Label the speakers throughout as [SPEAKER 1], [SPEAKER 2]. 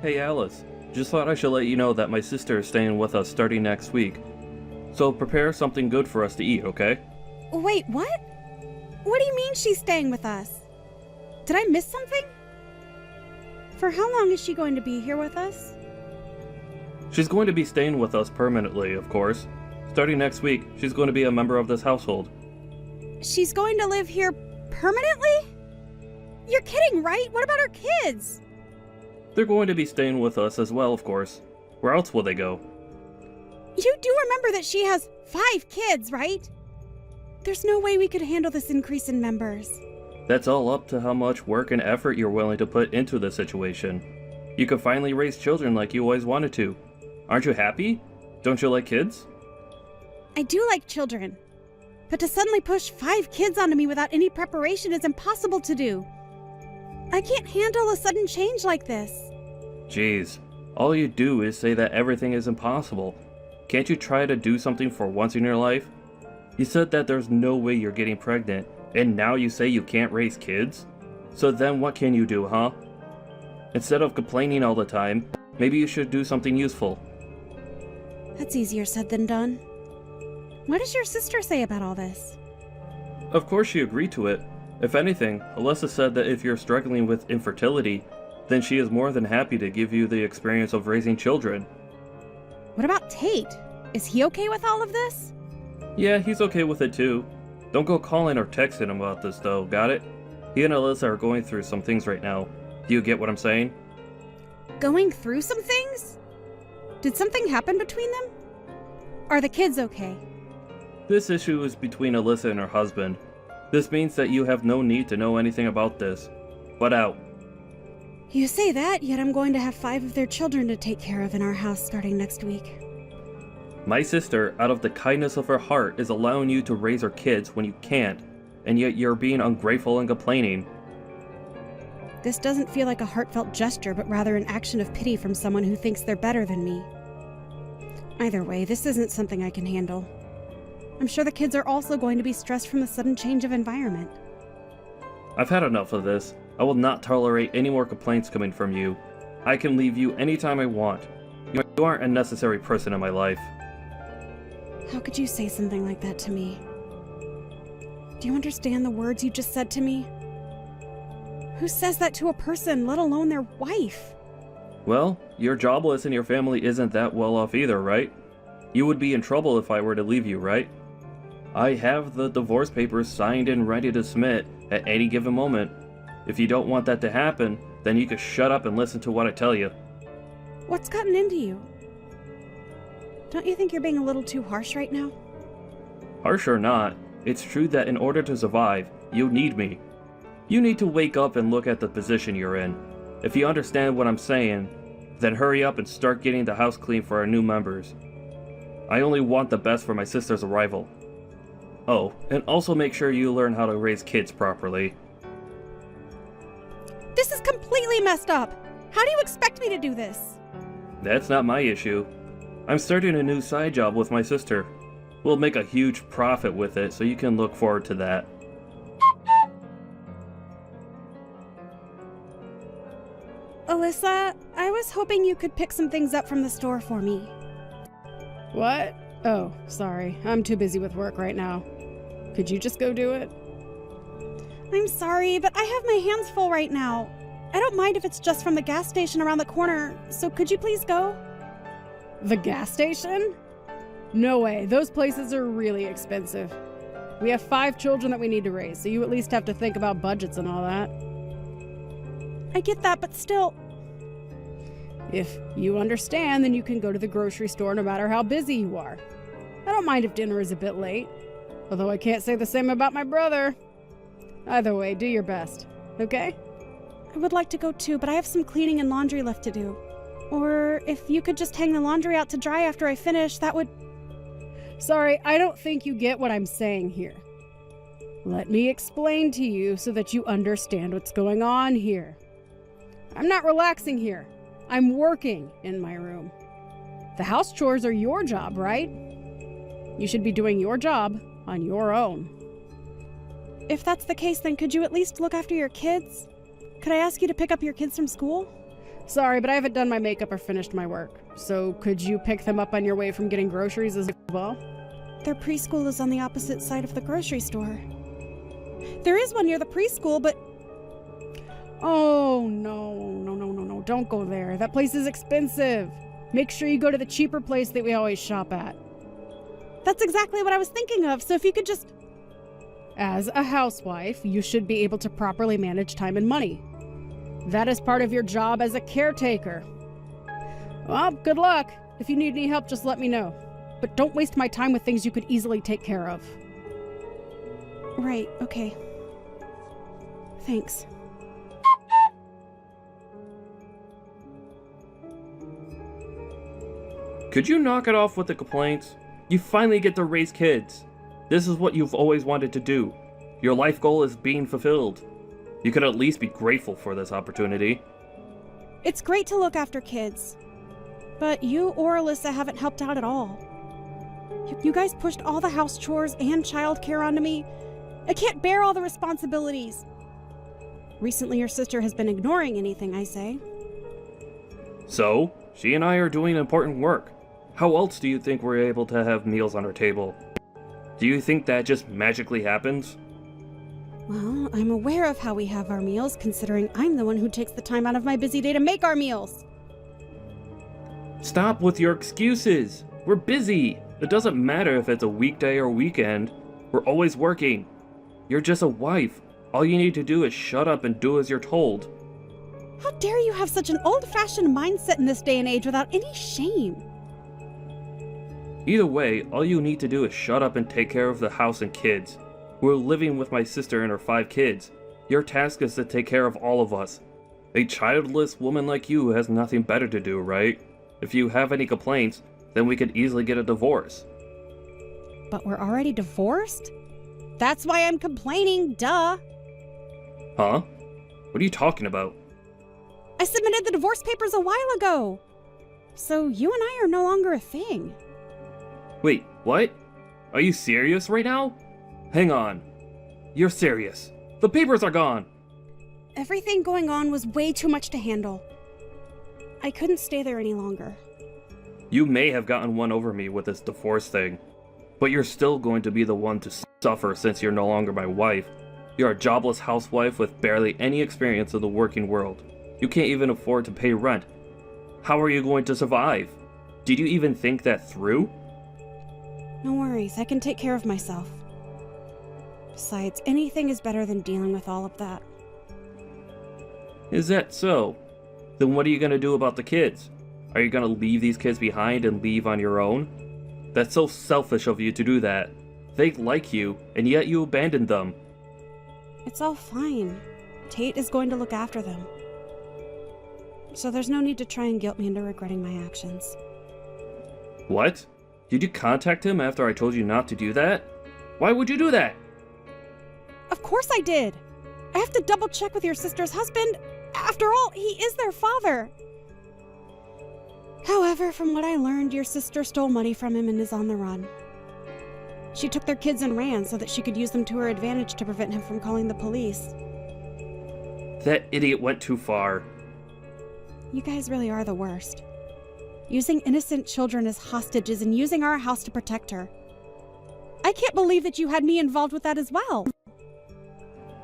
[SPEAKER 1] Hey Alice, just thought I should let you know that my sister is staying with us starting next week. So prepare something good for us to eat, okay?
[SPEAKER 2] Wait, what? What do you mean she's staying with us? Did I miss something? For how long is she going to be here with us?
[SPEAKER 1] She's going to be staying with us permanently, of course. Starting next week, she's going to be a member of this household.
[SPEAKER 2] She's going to live here permanently? You're kidding, right? What about her kids?
[SPEAKER 1] They're going to be staying with us as well, of course. Where else will they go?
[SPEAKER 2] You do remember that she has 5 kids, right? There's no way we could handle this increase in members.
[SPEAKER 1] That's all up to how much work and effort you're willing to put into the situation. You could finally raise children like you always wanted to. Aren't you happy? Don't you like kids?
[SPEAKER 2] I do like children. But to suddenly push 5 kids onto me without any preparation is impossible to do. I can't handle a sudden change like this.
[SPEAKER 1] Jeez, all you do is say that everything is impossible. Can't you try to do something for once in your life? You said that there's no way you're getting pregnant, and now you say you can't raise kids? So then what can you do, huh? Instead of complaining all the time, maybe you should do something useful.
[SPEAKER 2] That's easier said than done. What does your sister say about all this?
[SPEAKER 1] Of course she agreed to it. If anything, Alyssa said that if you're struggling with infertility, then she is more than happy to give you the experience of raising children.
[SPEAKER 2] What about Tate? Is he okay with all of this?
[SPEAKER 1] Yeah, he's okay with it too. Don't go calling or texting him about this though, got it? He and Alyssa are going through some things right now. Do you get what I'm saying?
[SPEAKER 2] Going through some things? Did something happen between them? Are the kids okay?
[SPEAKER 1] This issue is between Alyssa and her husband. This means that you have no need to know anything about this. Butt out.
[SPEAKER 2] You say that, yet I'm going to have 5 of their children to take care of in our house starting next week.
[SPEAKER 1] My sister, out of the kindness of her heart, is allowing you to raise her kids when you can't, and yet you're being ungrateful and complaining.
[SPEAKER 2] This doesn't feel like a heartfelt gesture, but rather an action of pity from someone who thinks they're better than me. Either way, this isn't something I can handle. I'm sure the kids are also going to be stressed from the sudden change of environment.
[SPEAKER 1] I've had enough of this. I will not tolerate any more complaints coming from you. I can leave you anytime I want. You aren't a necessary person in my life.
[SPEAKER 2] How could you say something like that to me? Do you understand the words you just said to me? Who says that to a person, let alone their wife?
[SPEAKER 1] Well, you're jobless and your family isn't that well off either, right? You would be in trouble if I were to leave you, right? I have the divorce papers signed and ready to submit at any given moment. If you don't want that to happen, then you can shut up and listen to what I tell you.
[SPEAKER 2] What's gotten into you? Don't you think you're being a little too harsh right now?
[SPEAKER 1] Harsh or not, it's true that in order to survive, you need me. You need to wake up and look at the position you're in. If you understand what I'm saying, then hurry up and start getting the house clean for our new members. I only want the best for my sister's arrival. Oh, and also make sure you learn how to raise kids properly.
[SPEAKER 2] This is completely messed up! How do you expect me to do this?
[SPEAKER 1] That's not my issue. I'm starting a new side job with my sister. We'll make a huge profit with it, so you can look forward to that.
[SPEAKER 2] Alyssa, I was hoping you could pick some things up from the store for me.
[SPEAKER 3] What? Oh, sorry. I'm too busy with work right now. Could you just go do it?
[SPEAKER 2] I'm sorry, but I have my hands full right now. I don't mind if it's just from the gas station around the corner, so could you please go?
[SPEAKER 3] The gas station? No way. Those places are really expensive. We have 5 children that we need to raise, so you at least have to think about budgets and all that.
[SPEAKER 2] I get that, but still...
[SPEAKER 3] If you understand, then you can go to the grocery store no matter how busy you are. I don't mind if dinner is a bit late, although I can't say the same about my brother. Either way, do your best, okay?
[SPEAKER 2] I would like to go too, but I have some cleaning and laundry left to do. Or if you could just hang the laundry out to dry after I finish, that would...
[SPEAKER 3] Sorry, I don't think you get what I'm saying here. Let me explain to you so that you understand what's going on here. I'm not relaxing here. I'm working in my room. The house chores are your job, right? You should be doing your job on your own.
[SPEAKER 2] If that's the case, then could you at least look after your kids? Could I ask you to pick up your kids from school?
[SPEAKER 3] Sorry, but I haven't done my makeup or finished my work. So could you pick them up on your way from getting groceries as well?
[SPEAKER 2] Their preschool is on the opposite side of the grocery store. There is one near the preschool, but...
[SPEAKER 3] Oh, no, don't go there. That place is expensive. Make sure you go to the cheaper place that we always shop at.
[SPEAKER 2] That's exactly what I was thinking of, so if you could just...
[SPEAKER 3] As a housewife, you should be able to properly manage time and money. That is part of your job as a caretaker. Well, good luck. If you need any help, just let me know. But don't waste my time with things you could easily take care of.
[SPEAKER 2] Right, okay. Thanks.
[SPEAKER 1] Could you knock it off with the complaints? You finally get to raise kids. This is what you've always wanted to do. Your life goal is being fulfilled. You could at least be grateful for this opportunity.
[SPEAKER 2] It's great to look after kids. But you or Alyssa haven't helped out at all. You guys pushed all the house chores and childcare onto me. I can't bear all the responsibilities. Recently, your sister has been ignoring anything I say.
[SPEAKER 1] So, she and I are doing important work. How else do you think we're able to have meals on our table? Do you think that just magically happens?
[SPEAKER 2] Well, I'm aware of how we have our meals, considering I'm the one who takes the time out of my busy day to make our meals.
[SPEAKER 1] Stop with your excuses. We're busy. It doesn't matter if it's a weekday or weekend. We're always working. You're just a wife. All you need to do is shut up and do as you're told.
[SPEAKER 2] How dare you have such an old-fashioned mindset in this day and age without any shame?
[SPEAKER 1] Either way, all you need to do is shut up and take care of the house and kids. We're living with my sister and her 5 kids. Your task is to take care of all of us. A childless woman like you has nothing better to do, right? If you have any complaints, then we could easily get a divorce.
[SPEAKER 2] But we're already divorced? That's why I'm complaining, duh.
[SPEAKER 1] Huh? What are you talking about?
[SPEAKER 2] I submitted the divorce papers a while ago. So you and I are no longer a thing.
[SPEAKER 1] Wait, what? Are you serious right now? Hang on. You're serious. The papers are gone.
[SPEAKER 2] Everything going on was way too much to handle. I couldn't stay there any longer.
[SPEAKER 1] You may have gotten one over me with this divorce thing, but you're still going to be the one to suffer since you're no longer my wife. You're a jobless housewife with barely any experience of the working world. You can't even afford to pay rent. How are you going to survive? Did you even think that through?
[SPEAKER 2] No worries, I can take care of myself. Besides, anything is better than dealing with all of that.
[SPEAKER 1] Is that so? Then what are you going to do about the kids? Are you going to leave these kids behind and leave on your own? That's so selfish of you to do that. They like you, and yet you abandoned them.
[SPEAKER 2] It's all fine. Tate is going to look after them. So there's no need to try and guilt me into regretting my actions.
[SPEAKER 1] What? Did you contact him after I told you not to do that? Why would you do that?
[SPEAKER 2] Of course I did! I have to double check with your sister's husband. After all, he is their father. However, from what I learned, your sister stole money from him and is on the run. She took their kids and ran so that she could use them to her advantage to prevent him from calling the police.
[SPEAKER 1] That idiot went too far.
[SPEAKER 2] You guys really are the worst. Using innocent children as hostages and using our house to protect her. I can't believe that you had me involved with that as well.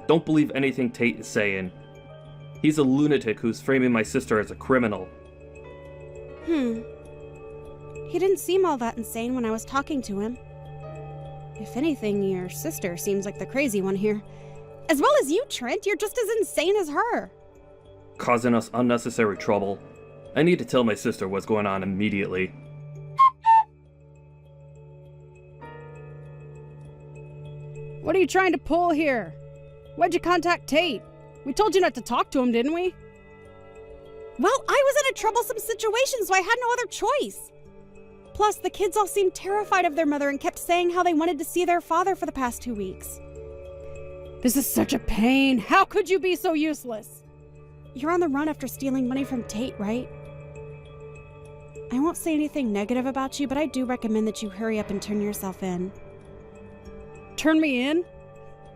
[SPEAKER 1] Don't believe anything Tate is saying. He's a lunatic who's framing my sister as a criminal.
[SPEAKER 2] He didn't seem all that insane when I was talking to him. If anything, your sister seems like the crazy one here. As well as you, Trent, you're just as insane as her.
[SPEAKER 1] Causing us unnecessary trouble. I need to tell my sister what's going on immediately.
[SPEAKER 3] What are you trying to pull here? Why'd you contact Tate? We told you not to talk to him, didn't we?
[SPEAKER 2] Well, I was in a troublesome situation, so I had no other choice. Plus, the kids all seemed terrified of their mother and kept saying how they wanted to see their father for the past 2 weeks.
[SPEAKER 3] This is such a pain. How could you be so useless?
[SPEAKER 2] You're on the run after stealing money from Tate, right? I won't say anything negative about you, but I do recommend that you hurry up and turn yourself in.
[SPEAKER 3] Turn me in?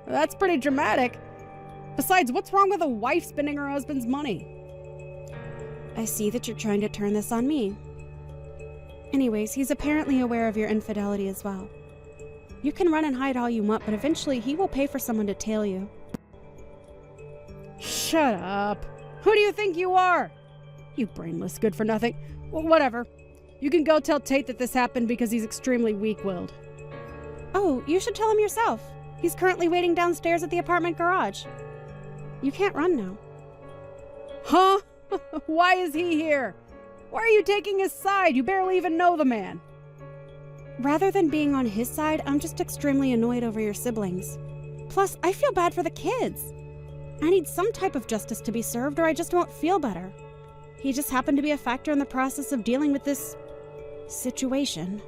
[SPEAKER 3] That's pretty dramatic. Besides, what's wrong with a wife spending her husband's money?
[SPEAKER 2] I see that you're trying to turn this on me. Anyways, he's apparently aware of your infidelity as well. You can run and hide all you want, but eventually he will pay for someone to tail you.
[SPEAKER 3] Shut up. Who do you think you are? You brainless good-for-nothing. Well, whatever. You can go tell Tate that this happened because he's extremely weak-willed.
[SPEAKER 2] Oh, you should tell him yourself. He's currently waiting downstairs at the apartment garage. You can't run now.
[SPEAKER 3] Huh? Why is he here? Why are you taking his side? You barely even know the man.
[SPEAKER 2] Rather than being on his side, I'm just extremely annoyed over your siblings. Plus, I feel bad for the kids. I need some type of justice to be served or I just won't feel better. He just happened to be a factor in the process of dealing with this situation.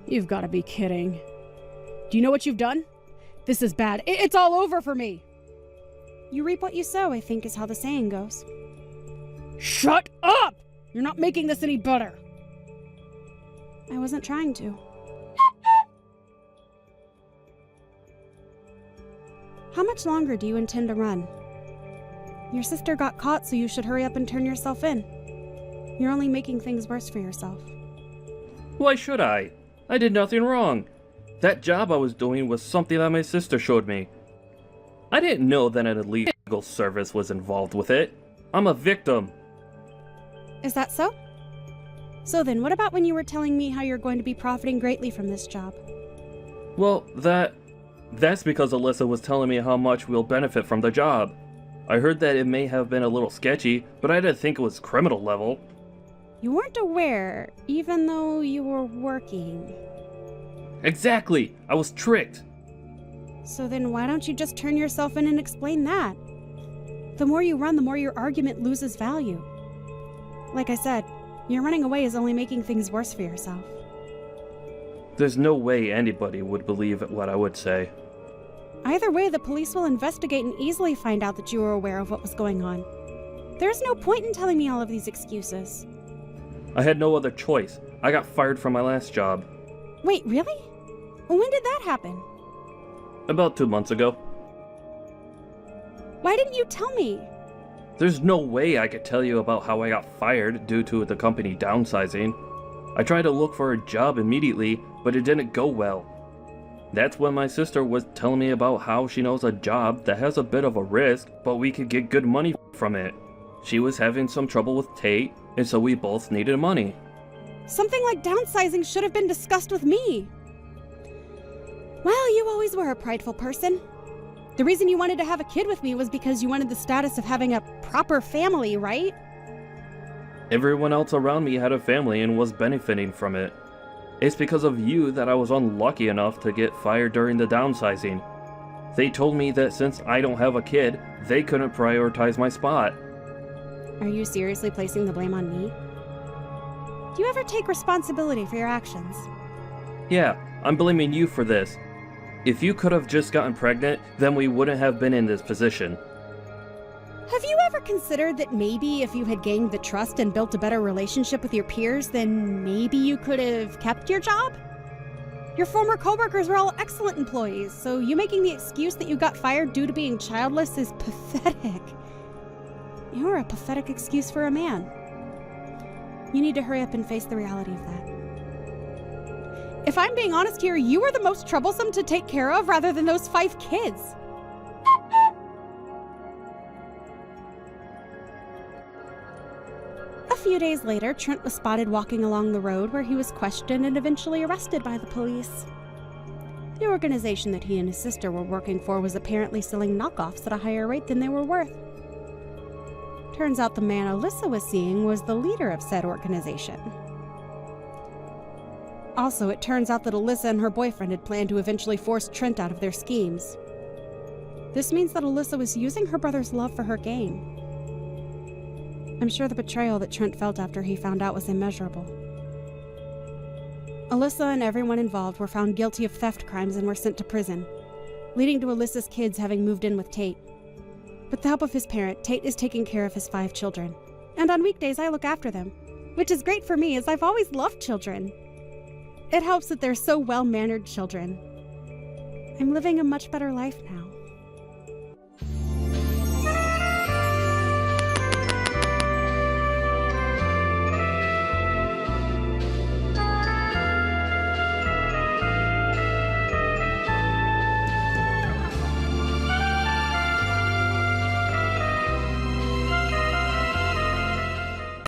[SPEAKER 3] You've got to be kidding. Do you know what you've done? This is bad. It's all over for me.
[SPEAKER 2] You reap what you sow, I think is how the saying goes.
[SPEAKER 3] Shut up! You're not making this any better.
[SPEAKER 2] I wasn't trying to. How much longer do you intend to run? Your sister got caught, so you should hurry up and turn yourself in. You're only making things worse for yourself.
[SPEAKER 1] Why should I? I did nothing wrong. That job I was doing was something that my sister showed me. I didn't know that an illegal service was involved with it. I'm a victim.
[SPEAKER 2] Is that so? So then, what about when you were telling me how you're going to be profiting greatly from this job?
[SPEAKER 1] Well, that's because Alyssa was telling me how much we'll benefit from the job. I heard that it may have been a little sketchy, but I didn't think it was criminal level.
[SPEAKER 2] You weren't aware, even though you were working.
[SPEAKER 1] Exactly! I was tricked!
[SPEAKER 2] So then why don't you just turn yourself in and explain that? The more you run, the more your argument loses value. Like I said, your running away is only making things worse for yourself.
[SPEAKER 1] There's no way anybody would believe what I would say.
[SPEAKER 2] Either way, the police will investigate and easily find out that you were aware of what was going on. There's no point in telling me all of these excuses.
[SPEAKER 1] I had no other choice. I got fired from my last job.
[SPEAKER 2] Wait, really? When did that happen?
[SPEAKER 1] About 2 months ago.
[SPEAKER 2] Why didn't you tell me?
[SPEAKER 1] There's no way I could tell you about how I got fired due to the company downsizing. I tried to look for a job immediately, but it didn't go well. That's when my sister was telling me about how she knows a job that has a bit of a risk, but we could get good money from it. She was having some trouble with Tate, and so we both needed money.
[SPEAKER 2] Something like downsizing should have been discussed with me. Well, you always were a prideful person. The reason you wanted to have a kid with me was because you wanted the status of having a proper family, right?
[SPEAKER 1] Everyone else around me had a family and was benefiting from it. It's because of you that I was unlucky enough to get fired during the downsizing. They told me that since I don't have a kid, they couldn't prioritize my spot.
[SPEAKER 2] Are you seriously placing the blame on me? Do you ever take responsibility for your actions?
[SPEAKER 1] Yeah, I'm blaming you for this. If you could have just gotten pregnant, then we wouldn't have been in this position.
[SPEAKER 2] Have you ever considered that maybe if you had gained the trust and built a better relationship with your peers, then maybe you could have kept your job? Your former coworkers were all excellent employees, so you making the excuse that you got fired due to being childless is pathetic. You're a pathetic excuse for a man. You need to hurry up and face the reality of that. If I'm being honest here, you were the most troublesome to take care of rather than those 5 kids. A few days later, Trent was spotted walking along the road where he was questioned and eventually arrested by the police. The organization that he and his sister were working for was apparently selling knockoffs at a higher rate than they were worth. Turns out the man Alyssa was seeing was the leader of said organization. Also, it turns out that Alyssa and her boyfriend had planned to eventually force Trent out of their schemes. This means that Alyssa was using her brother's love for her gain. I'm sure the betrayal that Trent felt after he found out was immeasurable. Alyssa and everyone involved were found guilty of theft crimes and were sent to prison, leading to Alyssa's kids having moved in with Tate. With the help of his parent, Tate is taking care of his 5 children. And on weekdays, I look after them, which is great for me as I've always loved children. It helps that they're so well-mannered children. I'm living a much better life now.